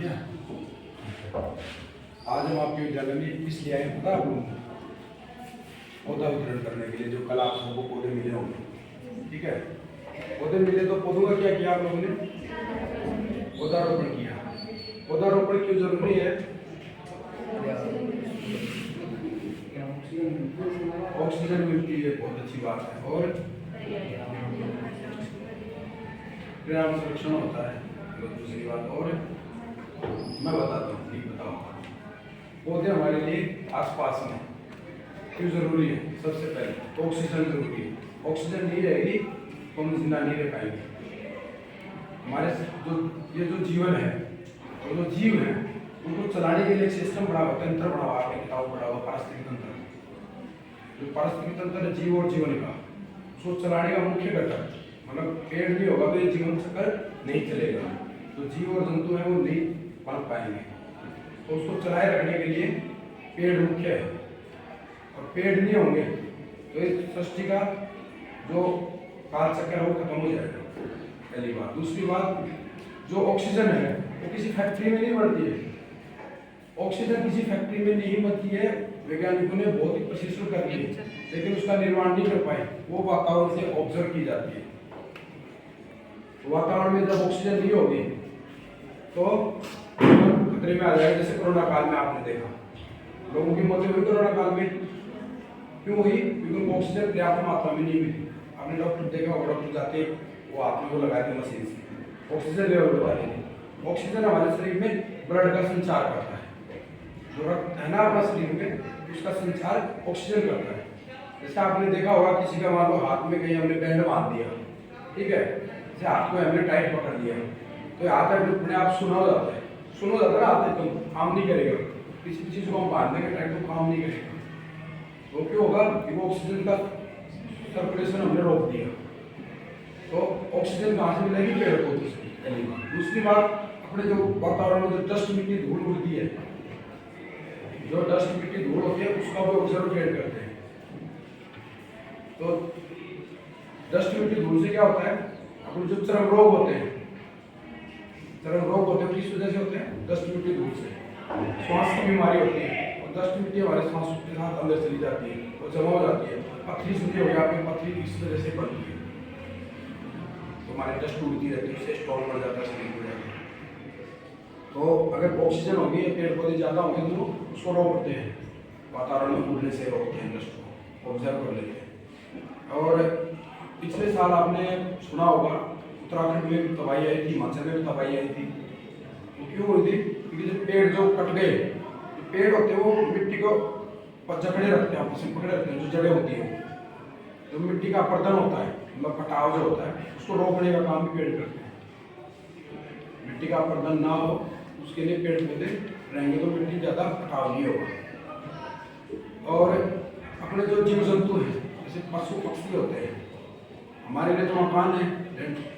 है। आज हम आपके विद्यालय में इसलिए आए पता आप लोगों को पौधा वितरण करने के लिए, जो कल आप सबको पौधे मिले होंगे। ठीक है, पौधे मिले तो पौधों का क्या किया आप लोगों ने? पौधारोपण किया। पौधारोपण क्यों जरूरी है? ऑक्सीजन मिलती है, बहुत अच्छी बात है, और पर्यावरण संरक्षण होता है, दूसरी बात। और मैं बताता हूँ, ठीक बताओ, पौधे हमारे लिए आसपास में क्यों जरूरी है? सबसे पहले ऑक्सीजन जरूरी है। ऑक्सीजन नहीं रहेगी तो हम जिंदा नहीं रह पाएंगे। हमारे जो जीवन है और जो जीव है उनको चलाने के लिए सिस्टम बना हुआ, तंत्र बना हुआ, आपने किताब पढ़ा हुआ पारिस्थितिक तंत्र। जो पारिस्थितिक तंत्र है जीव और जीवन का, उसको चलाने का मुख्य घटक, मतलब पेड़ नहीं होगा तो ये जीवन चक्र नहीं चलेगा। जो जीव और जंतु है वो नहीं पनप पाएंगे, तो उसको चलाए रखने के लिए पेड़ मुख्य है। और पेड़ नहीं होंगे तो इस सृष्टि का जो काल चक्र है वो खत्म हो जाएगा, पहली बात। दूसरी बात, जो ऑक्सीजन है वो किसी फैक्ट्री में नहीं बढ़ती है। ऑक्सीजन किसी फैक्ट्री में नहीं बनती है, वैज्ञानिकों ने बहुत ही परिश्रम कर लिए लेकिन उसका निर्माण नहीं कर पाए। वो वातावरण से ऑब्जर्व की जाती है। वातावरण में जब ऑक्सीजन नहीं होगी तो खतरे में आ जाएगा। जैसे कोरोना काल में आपने देखा लोगों की मौतें हुई कोरोना काल में, क्यों हुई? क्योंकि उनको ऑक्सीजन पर्याप्त मात्रा में नहीं मिली। आपने डॉक्टर देखा होगा, डॉक्टर जाते वो हाथ में वो लगाते मशीन से ऑक्सीजन लेवल बता देंगे। ऑक्सीजन हमारे शरीर में ब्लड का संचार करता है। जो रक्त है ना अपना शरीर में, उसका संचार ऑक्सीजन करता है। जैसे आपने देखा होगा किसी का मान लो हाथ में कहीं हमने बैंड बांध दिया, ठीक है, जैसे हाथ को हमने टाइट पकड़ लिया तो हाथ अपने आप सुना हो जाता है, ना हाथ एकदम काम नहीं करेगा। किसी भी चीज़ को हम बांध देंगे टाइट तो काम नहीं करेगा। तो क्यों होगा? वो ऑक्सीजन का सर्कुलेशन हमने रोक दिया। तो ऑक्सीजन कहाँ से मिलेगी? पेड़ पौधों से, पहली बात। दूसरी बात, अपने जो वातावरण में जो डस्ट मिट्टी धूल उड़ती है, जो डस्ट मिट्टी धूल होती है उसका भी ऑब्जर्व करते हैं। तो डस्ट मिट्टी धूल से क्या होता है? अपने जो चर्म रोग होते हैं, किस वजह से होते हैं? डस्ट मिट्टी धूल से। श्वास की बीमारी होती है और डस्ट मिट्टी हमारे सांस के साथ अंदर चली जाती है और जमा हो जाती है। पथरी सुनते हो गया आपने, पथरी इस वजह से बनती है। तो हमारी डस्ट उड़ती रहती है, उससे स्टोन बढ़ जाता है शरीर में। तो अगर ऑक्सीजन होगी, पेड़ पौधे ज़्यादा होंगे तो उसको रोकते हैं, वातावरण में उड़ने से रोकते हैं, डस्ट को ऑब्जर्व कर लेते हैं। और पिछले साल आपने सुना होगा उत्तराखंड में भी तबाही आई थी, हिमाचल में भी तबाही आई थी। तो क्यों हुई थी? क्योंकि जो पेड़ जो कट गए, पेड़ होते हैं वो मिट्टी को जकड़े रखते हैं, आपस में पकड़े रखते हैं। जो जड़ें होती हैं, जो मिट्टी का अपरदन होता है, मतलब कटाव जो होता है, उसको रोकने का काम भी पेड़ करते हैं। मिट्टी का अपरदन ना हो उसके लिए पेड़ पौधे रहेंगे तो मिट्टी ज़्यादा कटाव नहीं होगा। और अपने जो जीव जंतु हैं, जैसे पशु पक्षी होते हैं, हमारे लिए तो मकान है,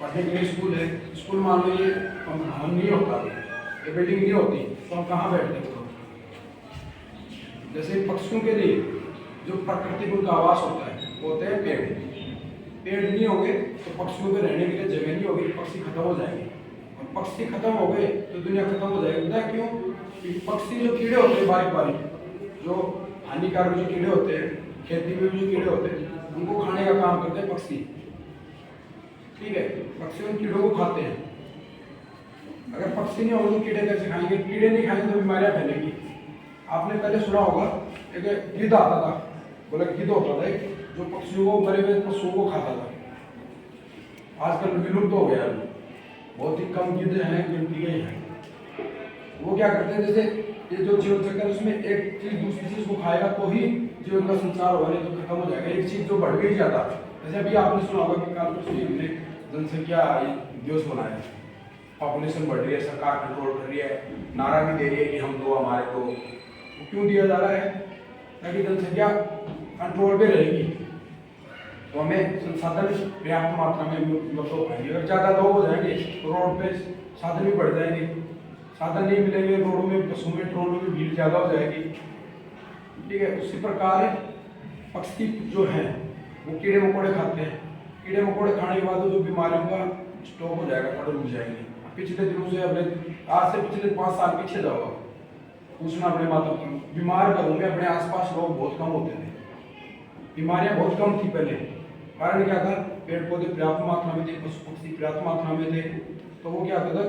पढ़ने के लिए स्कूल है। स्कूल मान लो ये हम नहीं होता, ये बिल्डिंग नहीं होती तो हम कहाँ बैठते हैं? जैसे पक्षियों के लिए जो प्राकृतिक उनका आवास होता है वो होते हैं पेड़। पेड़ नहीं होंगे तो पक्षियों के रहने के लिए जगह नहीं होगी, पक्षी खत्म हो जाएंगे। और पक्षी खत्म हो गए तो दुनिया खत्म हो जाएगी। पता क्यों? क्योंकि पक्षी जो कीड़े होते हैं बारीक बारीक, जो हानिकारक जो कीड़े होते हैं, खेती में भी जो कीड़े होते हैं, उनको खाने का काम करते हैं पक्षी। ठीक है, पक्षी उन कीड़ों को खाते हैं। अगर पक्षी नहीं होंगे तो कीड़े कैसे खाएंगे? कीड़े नहीं खाएंगे तो बीमारियां फैलेंगी। आपने पहले सुना होगा एक गिद्ध आता था, बोला गिद्ध होता था जो पक्षियों को, मरे हुए पशुओं को खाता था। आजकल विलुप्त हो गया, बहुत ही कम गिद्ध हैं, गिनती गए हैं। वो क्या करते हैं, जैसे ये जो जीवन चक्र है उसमें एक चीज दूसरी चीज को खाएगा तो ही जीवन का संचार होगा, नहीं तो खत्म हो जाएगा। एक चीज जो बढ़ गई ज्यादा, जैसे अभी आपने सुना होगा कि काल परसों हमने जनसंख्या दिवस मनाया, पॉपुलेशन बढ़ रही है, सरकार कंट्रोल कर रही है, नारा भी दे रही है कि हम दो हमारे दो। क्यों दिया जा रहा है? ताकि जनसंख्या कंट्रोल में रहेगी तो हमें संसाधन पर्याप्त मात्रा में उपलब्ध हो पाएंगे। अगर ज़्यादा लोग हो जाएंगे तो रोड पे साधन भी बढ़ जाएंगे, साधन नहीं मिलेंगे, रोडों में, बसों में, ट्रेनों में भीड़ ज़्यादा हो जाएगी। ठीक है, उसी प्रकार पक्षी जो हैं वो कीड़े मकोड़े खाते हैं। कीड़े मकोड़े खाने के बाद जो बीमारियों का स्टॉक हो जाएगा, पकड़ रुक जाएंगे। पिछले दिनों से अपने आज से पिछले 5 साल पीछे जाओ, पूछना अपने माता पिता, बीमार घरों में अपने आसपास लोग बहुत कम होते थे, बीमारियां बहुत कम थी पहले। कारण क्या था, पेड़ पौधे पर्याप्त मात्रा में थे, पशु पक्षी पर्याप्त मात्रा में थे, तो वो क्या होता था,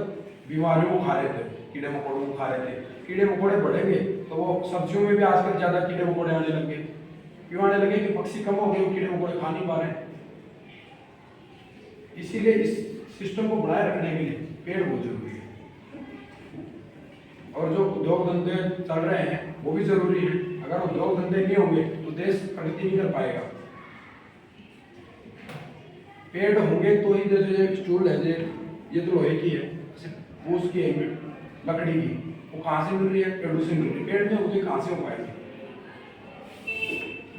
बीमारियों को खा रहे थे, कीड़े मकोड़ों को खा रहे थे। कीड़े मकोड़े बढ़ेंगे तो वो सब्जियों में भी आजकल ज्यादा कीड़े मकोड़े आने लगे। क्यों आने लगे? कि पक्षी कम हो गए, वो कीड़े मकोड़े खा नहीं पा रहे। इसीलिए इस सिस्टम को बनाए रखने के लिए पेड़ बहुत जरूरी है। और जो उद्योग धंधे चल रहे हैं वो भी जरूरी है। अगर उद्योग धंधे नहीं होंगे तो देश प्रगति नहीं कर पाएगा। पेड़ होंगे तो ही, जैसे स्टूल है, ये तो लोहे की है, फूस की है, लकड़ी की, वो कहाँ से मिल रही है? पेड़ों से मिल रही है। पेड़ में मुझे कहाँ से हो पाएगी?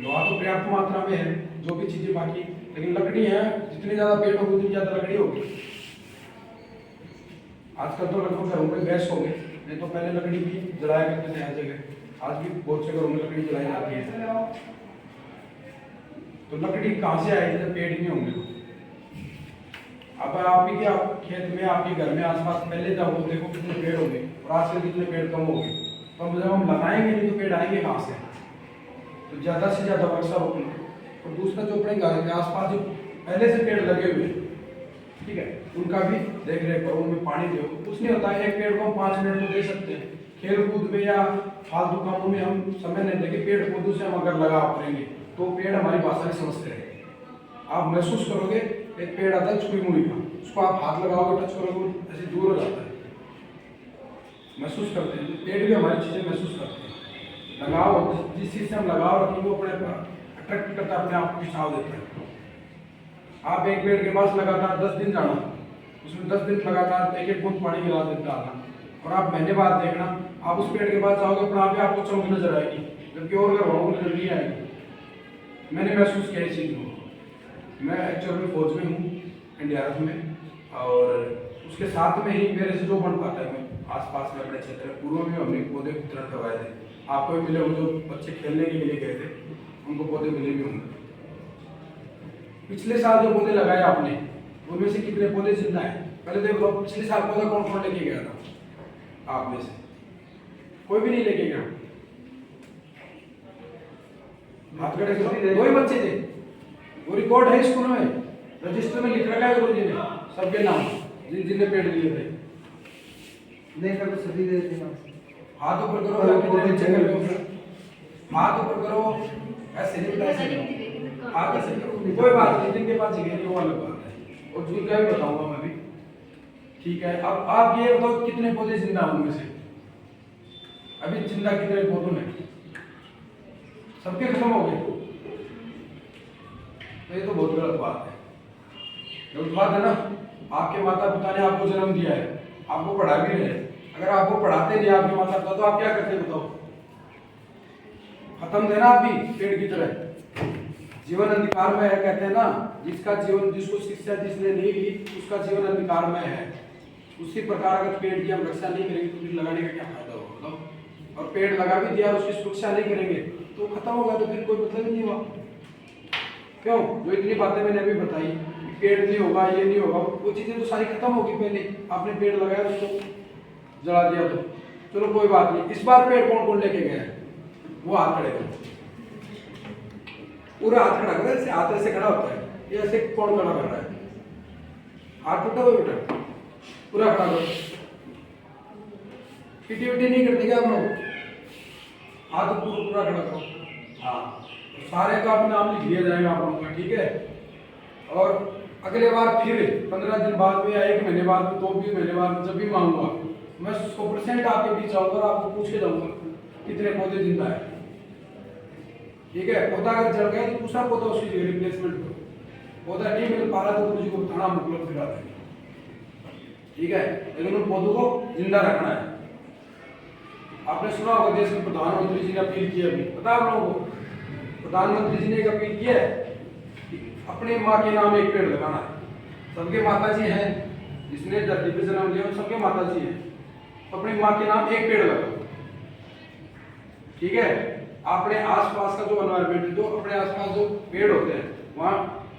लोहा तो पर्याप्त मात्रा में है, जो भी चीजें बाकी, लेकिन लकड़ी है, जितनी ज्यादा पेड़ होगी उतनी ज्यादा लकड़ी होगी। आजकल तो लगभग घरों में गैस हो गए, नहीं तो पहले लकड़ी भी जलाया करते थे हर जगह। आज भी बहुत से घरों में लकड़ी जलाई जाती है। तो लकड़ी कहाँ से आएगी जब पेड़ नहीं होंगे? अब आप ही के खेत में, आपके घर में आसपास पहले जाओ, देखो कितने पेड़ होंगे और आजकल कितने पेड़ कम हो गए। तो अब जब हम लगाएंगे नहीं तो पेड़ आएंगे कहाँ से? तो ज्यादा से ज्यादा वृक्षारोपण। और दूसरा, जो अपने घर के आसपास जो पहले से पेड़ लगे हुए, ठीक है, उनका भी देख रेख करो, उनमें पानी दो। कुछ नहीं होता है, एक पेड़ को हम 5 मिनट तो दे सकते हैं। खेल कूद में या फालतू कामों में हम समय नहीं देंगे। पेड़ पौधों से हम अगर लगाव करेंगे तो पेड़ हमारी भाषा नहीं समझते रहेंगे। आप महसूस करोगे, एक पेड़ आता है छुई मुई का, उसको आप हाथ लगाओगे, टच करोगे, ऐसे दूर हो जाता है। महसूस करते हैं, पेड़ भी हमारी चीजें महसूस करते हैं। लगाव, जिस चीज से हम लगाव रखेंगे वो अपने अट्रैक्ट करता है, अपने आप को खिंचाव देता है। आप एक पेड़ के पास लगातार 10 दिन जाना, उसमें 10 दिन लगातार एक एक बूंद पानी गिरा देता आना, और आप महीने बाद देखना, आप उस पेड़ के पास जाओगे, अपने आप ही आपको चमक नजर आएगी, जबकि और घर वालों को नजर नहीं आएगी। मैंने महसूस किया इस चीज को। मैं एक्चुअल में फौज में हूँ, एनडीआरएफ में, और उसके साथ में ही मेरे से जो बन पाता है, मैं आसपास में अपने क्षेत्र पूर्व में हमने पौधे वितरण करवाए थे। आपको भी मिले होंगे, जो बच्चे खेलने के लिए गए थे उनको पौधे मिले भी होंगे। पिछले साल जो पौधे लगाए आपने, उनमें से कितने पौधे जिंदा है? पहले देख लो, पिछले साल पौधा कौन कौन लेके गया था आप में से? कोई भी नहीं लेके गया। हाथ खड़े करो, 2 ही बच्चे थे। वो रिकॉर्ड है स्कूल में, रजिस्टर में लिख रखा है गुरुजी ने सबके नाम, जिन पेड़ लिए थे। नहीं कर तो सभी दे देना। हाथ ऊपर करो, कितने बच्चे कर रहे हो? हाथ ऊपर करो, ऐसे नहीं बताया, हाथ ऐसे करो, कोई बात नहीं, जिनके पास जगह नहीं वो अलग बात है, और जिनका भी बताऊंगा मैं भी, ठीक है। अब आप ये बताओ, कितने पौधे जिंदा हैं उनमें से? अभी जिंदा कितने पौधों में? सबके खत्म हो गए। तो ये तो बहुत गलत बात है। गलत बात है ना। आपके माता पिता ने आपको जन्म दिया है, आपको पढ़ा भी रहे हैं। अगर आपको पढ़ाते नहीं आपके माता पिता, तो आप क्या करते बताओ? खत्म थे ना आप भी पेड़ की तरह। जीवन अंधकार में है, कहते हैं ना, जिसका जीवन, जिसको शिक्षा जिसने नहीं ली उसका जीवन अंधकार में है। उसी प्रकार अगर पेड़ की हम रक्षा नहीं करेंगे तो फिर लगाने का क्या फायदा होगा बताओ? और पेड़ लगा भी दिया और उसकी सुरक्षा नहीं करेंगे तो खत्म होगा, तो फिर कोई मतलब ही नहीं हुआ। क्यों? जो इतनी बातें मैंने अभी बताई, पेड़ नहीं होगा, ये नहीं होगा, वो चीजें तो सारी खत्म होगी। पहले आपने पेड़ लगाया, उसको जला दिया, तो चलो कोई बात नहीं। इस बार पेड़ कौन कौन लेके गया? वो हाथ खड़े करो, पूरा हाथ खड़ा करो। ऐसे हाथ ऐसे खड़ा होता है, ये ऐसे कौन खड़ा कर रहा है? हाथ टूटा हुआ बेटा, पूरा खड़ा करो। पीटी वीटी नहीं करते क्या हम लोग? हाथ पूरा खड़ा करो। हाँ, सारे का अपना नाम लिख दिया जाएगा आप लोगों का, ठीक है। और अगले बार फिर 15 दिन बाद में या 1 महीने बाद में, 2 महीने बाद में, जब भी मांगूंगा मैं 100% आपके बीच आऊंगा और आपको पूछ के जाऊंगा कितने पौधे जिंदा है, ठीक है। पौधा अगर जल गया तो दूसरा पौधा उसकी जगह रिप्लेसमेंट करो। पौधा नहीं मिल पा रहा तो गुरु जी को थाना मुकलब दिला देंगे, ठीक है। लेकिन उन पौधों को जिंदा रखना है। आपने सुना होगा देश के प्रधानमंत्री जी ने अपील की, अभी पता है आप लोगों को? प्रधानमंत्री जी ने एक अपील की है कि अपने माँ के नाम एक पेड़ लगाना है। सबके माता जी हैं, जिसने धरती पे जन्म लिया सबके माता जी हैं, तो अपनी माँ के नाम एक पेड़ लगाओ, ठीक है। अपने आसपास का जो एनवायरमेंट, जो अपने आसपास जो पेड़ होते हैं, वहाँ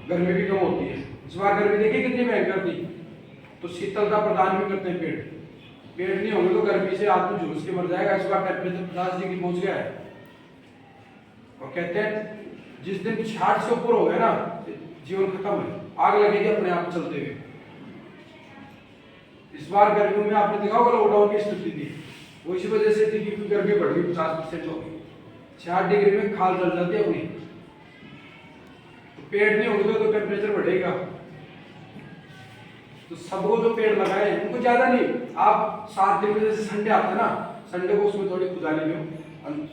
गर्मी भी कम होती है। इस बार गर्मी देखिए कितनी भयंकर थी, तो शीतलता प्रदान भी करते हैं पेड़। पेड़ नहीं होंगे तो गर्मी से आदमी झुलस के मर जाएगा। इस बार टेम्परेचर 50 डिग्री पहुंच गया है। और कहते हैं जिस दिन 60 से ऊपर हो गया ना, जीवन खत्म है, आग लगेगी अपने आप चलते हुए। इस बार गर्मियों में आपने देखा होगा लॉकडाउन की स्थिति थी, वो इसी वजह से थी कि गर्मी बढ़ गई 50% हो गई। 60 डिग्री में खाल जल जाती है अपनी। तो पेड़ नहीं होंगे तो टेम्परेचर बढ़ेगा। तो सबको जो पेड़ लगाए उनको ज्यादा नहीं, आप 7 दिन में जैसे संडे आता है ना, संडे को उसमें थोड़ी खुदाली लो,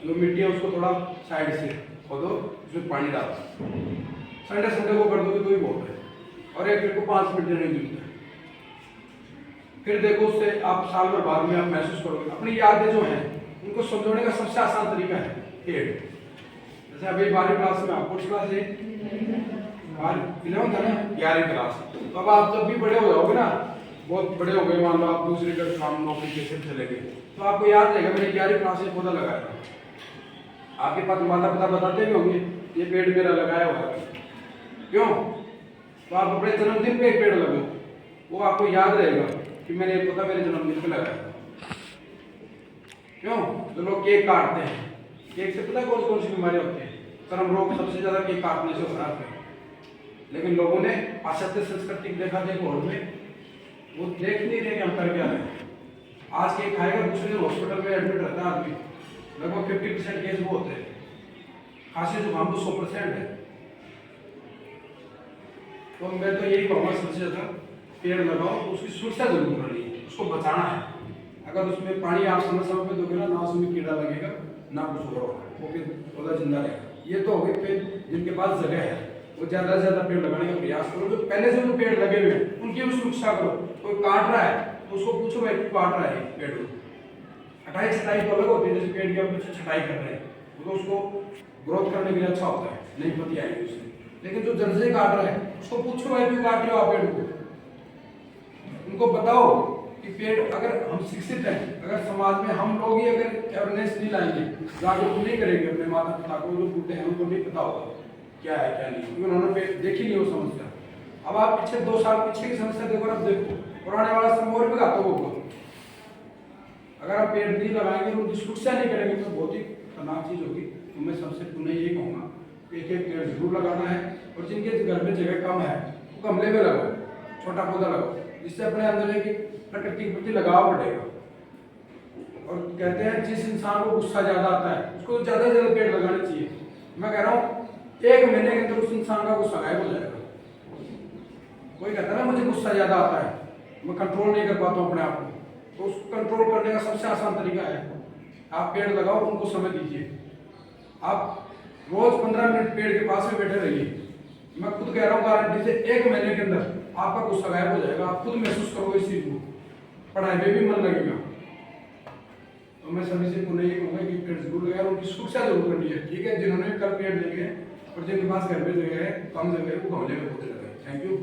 जो मिट्टी है उसको थोड़ा साइड से खोदो, उसमें पानी डालो, संडे संडे को कर दोगे तो ही बहुत है। और एक पेड़ को 5 मिनट देने की जरूरत है। फिर देखो उससे आप साल भर बाद में आप महसूस करोगे। अपनी यादें जो हैं उनको समझाने का सबसे आसान तरीका है पेड़। जैसे अभी 12वीं क्लास में आप कौन क्लास है? 11th है ना, 11वीं क्लास। तो अब आप जब भी बड़े हो जाओगे ना, बहुत बड़े हो गए, मान लो आप दूसरे का काम नौकरी कैसे चले गए, तो आपको याद रहेगा मैंने 11वीं क्लास में पौधा लगाया था। आपके पास माता पिता बताते भी होंगे ये पेड़ मेरा लगाया हुआ है। क्यों? तो आप अपने जन्मदिन पे एक पेड़ लगाओ, वो आपको याद रहेगा कि मैंने ये पौधा मेरे जन्मदिन पे लगाया था। क्यों? तो लोग केक काटते हैं, केक से पता कौन कौन सी बीमारियां होती है? चर्म रोग सबसे ज्यादा केक काटने से होता है। लेकिन लोगों ने पाश्चात्य संस्कृति देखा देखो में, वो देख नहीं रहे कि हम कर क्या रहे हैं। आज केक खाएगा, दूसरे दिन हॉस्पिटल में एडमिट रहता है आदमी। लगभग 50% केस वो होते हैं। खांसी जुकाम तो 100% है। तो मैं तो यही कहूँगा सबसे ज्यादा पेड़ लगाओ, तो उसकी सुरक्षा जरूर करनी है, उसको बचाना है। अगर उसमें पानी आप समय समय पे दोगे ना उसमें कीड़ा लगेगा ना कुछ होगा, वो फिर पौधा जिंदा रहेगा। ये तो हो गए पेड़ जिनके पास जगह है, वो ज्यादा से ज्यादा पेड़ लगाने का प्रयास करो। जो पहले से जो पेड़ लगे हुए हैं उनकी भी सुरक्षा करो। कोई काट रहा है तो उसको पूछो भाई क्यों काट रहा है पेड़ को। कटाई छटाई तो अलग होती है, जैसे पेड़ की आप पीछे छटाई कर रहे हैं तो उसको ग्रोथ करने के लिए अच्छा होता है, नई पत्ती आएगी उससे। लेकिन जो जड़ से काट रहा है उसको पूछो भाई क्यों काट रहे हो आप पेड़ को। उनको बताओ कि पेड़, अगर हम शिक्षित हैं, अगर समाज में हम लोग ही अगर अवेयरनेस नहीं लाएंगे, जागरूक नहीं करेंगे अपने माता पिता को, जो बूढ़े हैं उनको नहीं पता होगा क्या है क्या नहीं, क्योंकि उन्होंने देखी नहीं वो समस्या। अब आप पिछले 2 साल पीछे की समस्या देखो, अब देखो पुराने वाला समय और भी घातक होगा। अगर आप पेड़ नहीं लगाएंगे और उनकी सुरक्षा नहीं करेंगे तो बहुत ही खतरनाक चीज होगी। तो मैं सबसे पुनः यही कहूँगा कि एक पेड़ जरूर लगाना है, और जिनके घर में जगह कम है वो गमले में लगाओ, छोटा पौधा लगाओ, जिससे अपने अंदर एक प्रकृति के प्रति लगाव बढ़ेगा। और कहते हैं जिस इंसान को गुस्सा ज्यादा आता है उसको ज्यादा से ज्यादा पेड़ लगाने चाहिए। मैं कह रहा हूँ 1 महीने के अंदर उस इंसान का गुस्सा गायब हो जाएगा। कोई कहता है ना मुझे गुस्सा ज्यादा आता है, मैं कंट्रोल नहीं कर पाता हूँ अपने आप को, तो उसको कंट्रोल करने का सबसे आसान तरीका है आप पेड़ लगाओ, उनको समय दीजिए। आप रोज 15 मिनट पेड़ के पास में बैठे रहिए। मैं खुद कह रहा हूँ गारंटी से 1 महीने के अंदर आपका गुस्सा गायब हो जाएगा। आप खुद महसूस करोगे इस चीज को, पढ़ाई में भी मन लगेगा। तो मैं सभी से पुनः ये कहूँगा कि पेड़ जरूर लगाए, उनकी सुरक्षा जरूर करनी है। ठीक है, जिन्होंने कल पेड़ लेंगे और जिनके पास घर में जगह है, कम जगह है, वो गमले में पौधे लगाए। Thank you.